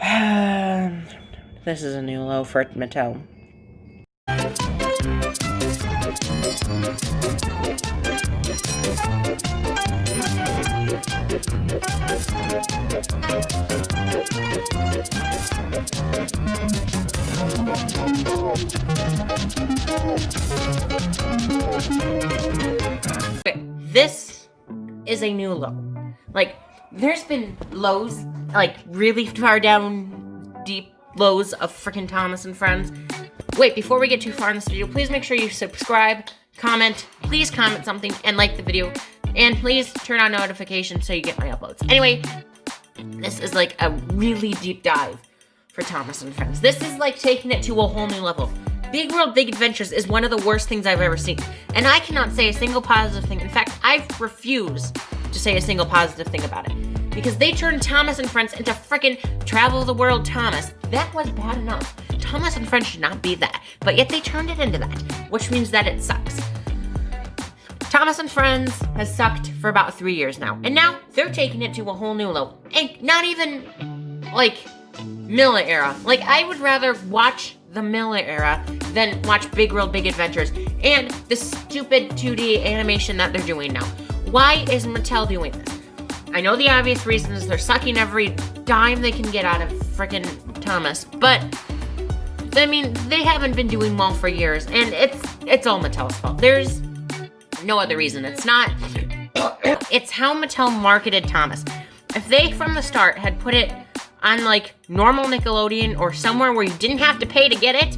This is a new low for Mattel. Okay, this is a new low. Like, there's been lows, like, really far down, deep lows of freaking Thomas and Friends. Wait, before we get too far in this video, please make sure you subscribe, comment, please comment something, and like the video. And please turn on notifications so you get my uploads. Anyway, this is like a really deep dive for Thomas and Friends. This is like taking it to a whole new level. Big World, Big Adventures is one of the worst things I've ever seen. And I cannot say a single positive thing. In fact, I refuse to say a single positive thing about it. Because they turned Thomas and Friends into frickin' Travel the World Thomas. That was bad enough. Thomas and Friends should not be that. But yet they turned it into that, which means that it sucks. Thomas and Friends has sucked for about 3 years now. And now they're taking it to a whole new level. And not even, like, Miller era. Like, I would rather watch the Miller era than watch Big World, Big Adventures and the stupid 2D animation that they're doing now. Why is Mattel doing this? I know the obvious reason is they're sucking every dime they can get out of frickin' Thomas, but I mean, they haven't been doing well for years, and it's all Mattel's fault. There's no other reason. It's not. It's how Mattel marketed Thomas. If they, from the start, had put it on, like, normal Nickelodeon or somewhere where you didn't have to pay to get it,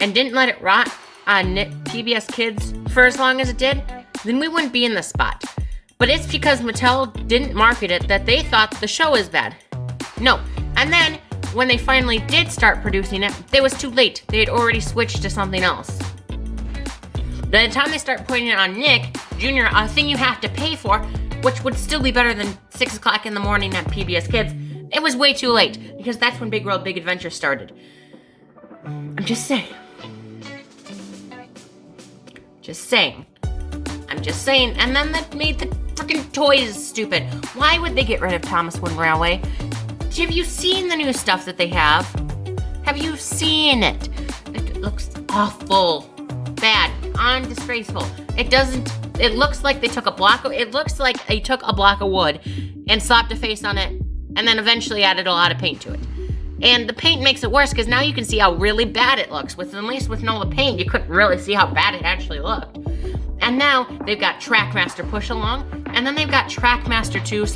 and didn't let it rot on PBS Kids for as long as it did, then we wouldn't be in this spot. But it's because Mattel didn't market it that they thought the show is bad. No. And then, when they finally did start producing it, it was too late. They had already switched to something else. By the time they start putting it on Nick Jr., a thing you have to pay for, which would still be better than 6 o'clock in the morning at PBS Kids, it was way too late, because that's when Big World, Big Adventure started. I'm just saying. I'm just saying. And then that made the freaking toys stupid. Why would they get rid of Thomas Wooden Railway? Have you seen the new stuff that they have? Have you seen it? It looks awful. Bad. Disgraceful. It looks like they took a block of wood and slapped a face on it and then eventually added a lot of paint to it. And the paint makes it worse because now you can see how really bad it looks. At least with all the paint, you couldn't really see how bad it actually looked. And now they've got Trackmaster Push Along, and then they've got Trackmaster 2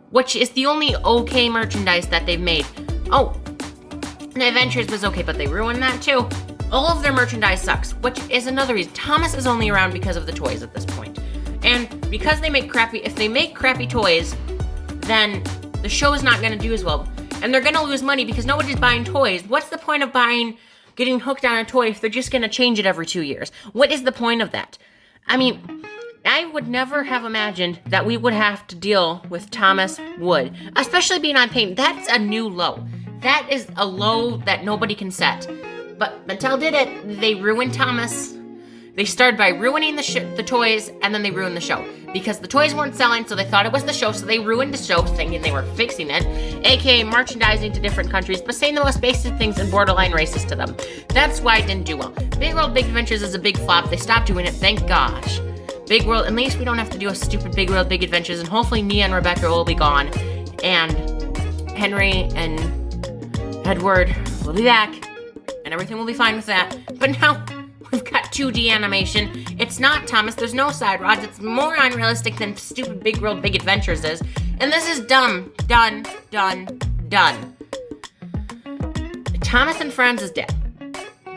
/ which is the only okay merchandise that they've made. Oh, the Adventures was okay, but they ruined that too. All of their merchandise sucks, which is another reason. Thomas is only around because of the toys at this point. And because if they make crappy toys, then the show is not going to do as well. And they're going to lose money because nobody's buying toys. What's the point of getting hooked on a toy if they're just going to change it every 2 years? What is the point of that? I mean, I would never have imagined that we would have to deal with Thomas Wood, especially being on paint. That's a new low. That is a low that nobody can set. But Mattel did it. They ruined Thomas. They started by ruining the toys, and then they ruined the show. Because the toys weren't selling, so they thought it was the show, so they ruined the show, thinking they were fixing it, aka merchandising to different countries, but saying the most basic things and borderline racist to them. That's why it didn't do well. Big World, Big Adventures is a big flop. They stopped doing it, thank gosh. Big World, at least we don't have to do a stupid Big World, Big Adventures, and hopefully Mia and Rebecca will be gone, and Henry and Edward will be back, and everything will be fine with that. But now we've got 2D animation. It's not Thomas. There's no side rods. It's more unrealistic than stupid Big World, Big Adventures is. And this is dumb. Done. Thomas and Friends is dead.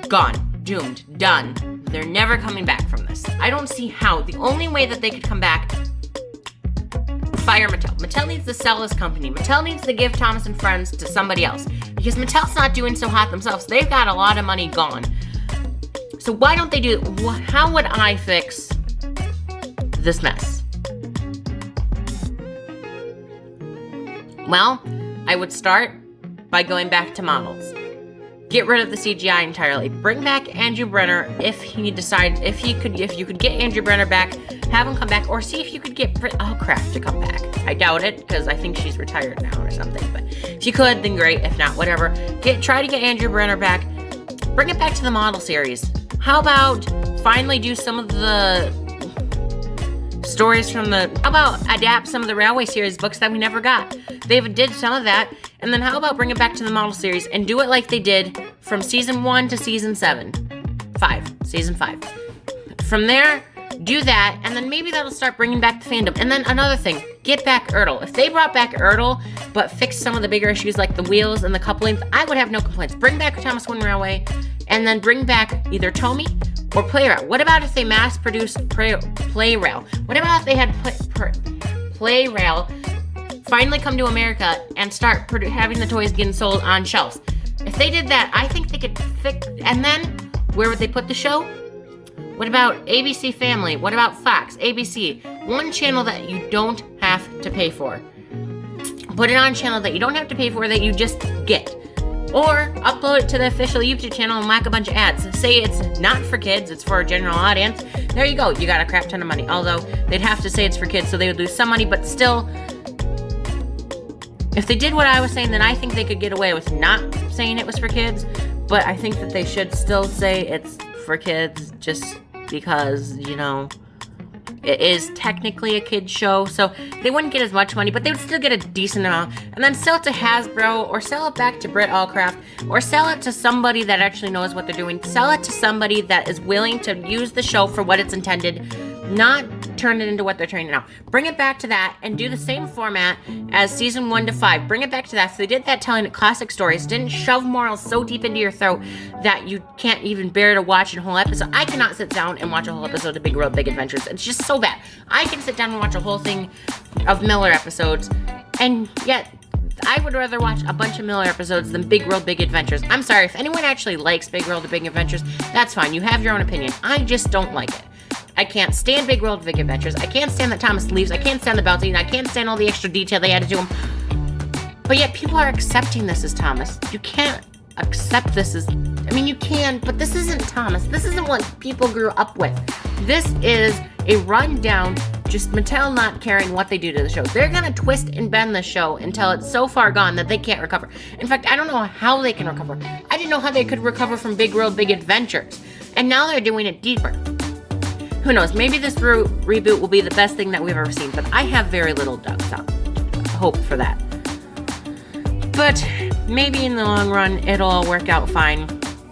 Gone. Doomed. Done. They're never coming back from this. I don't see how. The only way that they could come back, fire Mattel. Mattel needs to sell this company. Mattel needs to give Thomas and Friends to somebody else. Because Mattel's not doing so hot themselves. They've got a lot of money gone. So why don't they do it? How would I fix this mess? Well, I would start by going back to models. Get rid of the CGI entirely. Bring back Andrew Brenner if he decides, if you could get Andrew Brenner back, have him come back, or see if you could get Kraft to come back. I doubt it, because I think she's retired now or something, but if you could, then great. If not, whatever. Try to get Andrew Brenner back. Bring it back to the model series. How about finally do some of the stories from how about adapt some of the Railway series books that we never got? They did some of that, and then how about bring it back to the model series and do it like they did from season 1 to season 5. From there, do that, and then maybe that'll start bringing back the fandom. And then another thing, get back Ertl. If they brought back Ertl, but fixed some of the bigger issues like the wheels and the couplings, I would have no complaints. Bring back Thomas Wayne Railway, and then bring back either Tomy or Playrail. What about if they mass-produced Playrail? What about if they had Playrail finally come to America and start having the toys getting sold on shelves? If they did that, I think they could fix. And then, where would they put the show? What about ABC Family? What about Fox? ABC. One channel that you don't have to pay for. Put it on a channel that you don't have to pay for, that you just get. Or upload it to the official YouTube channel and whack a bunch of ads. Say it's not for kids, it's for a general audience. There you go, you got a crap ton of money. Although, they'd have to say it's for kids, so they would lose some money, but still, if they did what I was saying, then I think they could get away with not saying it was for kids, but I think that they should still say it's for kids, just because, you know, it is technically a kid's show, so they wouldn't get as much money, but they would still get a decent amount, and then sell it to Hasbro, or sell it back to Britt Allcraft, or sell it to somebody that actually knows what they're doing. Sell it to somebody that is willing to use the show for what it's intended, not turn it into what they're trying to now. Bring it back to that, and do the same format as season 1 to 5. Bring it back to that. So they did that telling it classic stories, didn't shove morals so deep into your throat that you can't even bear to watch a whole episode. I cannot sit down and watch a whole episode of Big World, Big Adventures. It's just so bad. I can sit down and watch a whole thing of Miller episodes, and yet I would rather watch a bunch of Miller episodes than Big World, Big Adventures. I'm sorry, if anyone actually likes Big World, Big Adventures, that's fine. You have your own opinion. I just don't like it. I can't stand Big World, Big Adventures. I can't stand that Thomas leaves. I can't stand the belting. I can't stand all the extra detail they had to do him. But yet people are accepting this as Thomas. You can't accept this as... I mean, you can, but this isn't Thomas. This isn't what people grew up with. This is a rundown, just Mattel not caring what they do to the show. They're going to twist and bend the show until it's so far gone that they can't recover. In fact, I don't know how they can recover. I didn't know how they could recover from Big World, Big Adventures. And now they're doing it deeper. Who knows? Maybe this reboot will be the best thing that we've ever seen, but I have very little hope for that. But maybe in the long run, it'll all work out fine,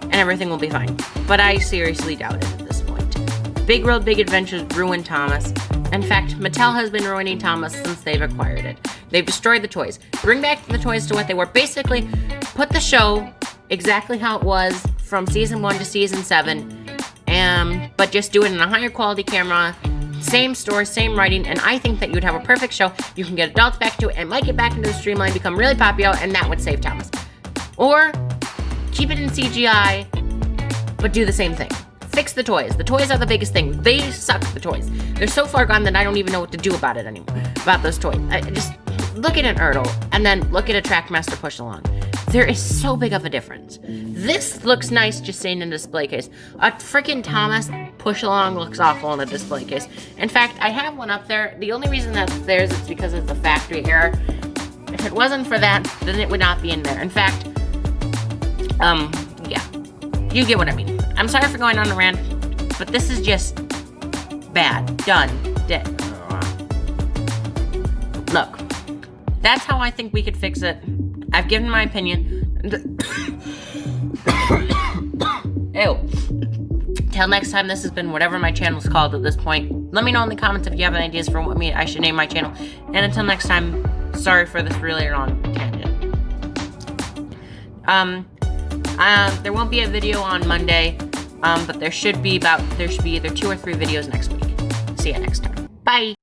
and everything will be fine. But I seriously doubt it at this point. Big World, Big Adventures ruined Thomas. In fact, Mattel has been ruining Thomas since they've acquired it. They've destroyed the toys. Bring back the toys to what they were. Basically, put the show exactly how it was from season 1 to season 7, but just do it in a higher quality camera, same story, same writing, and I think that you would have a perfect show. You can get adults back to it and might get back into the streamline, become really popular, and that would save Thomas. Or keep it in CGI, but do the same thing. Fix the toys. The toys are the biggest thing. They suck, the toys. They're so far gone that I don't even know what to do about it anymore, about those toys. I just look at an Ertl, and then look at a Trackmaster Push Along. There is so big of a difference. This looks nice just sitting in a display case. A freaking Thomas Push Along looks awful in a display case. In fact, I have one up there. The only reason that's there is it's because it's a factory error. If it wasn't for that, then it would not be in there. In fact, yeah. You get what I mean. I'm sorry for going on a rant, but this is just bad. Done. Dead. Look, that's how I think we could fix it. I've given my opinion. Ew. Till next time, this has been whatever my channel's called at this point. Let me know in the comments if you have any ideas for what I should name my channel. And until next time, sorry for this really long tangent. There won't be a video on Monday, but there should be either 2 or 3 videos next week. See you next time. Bye.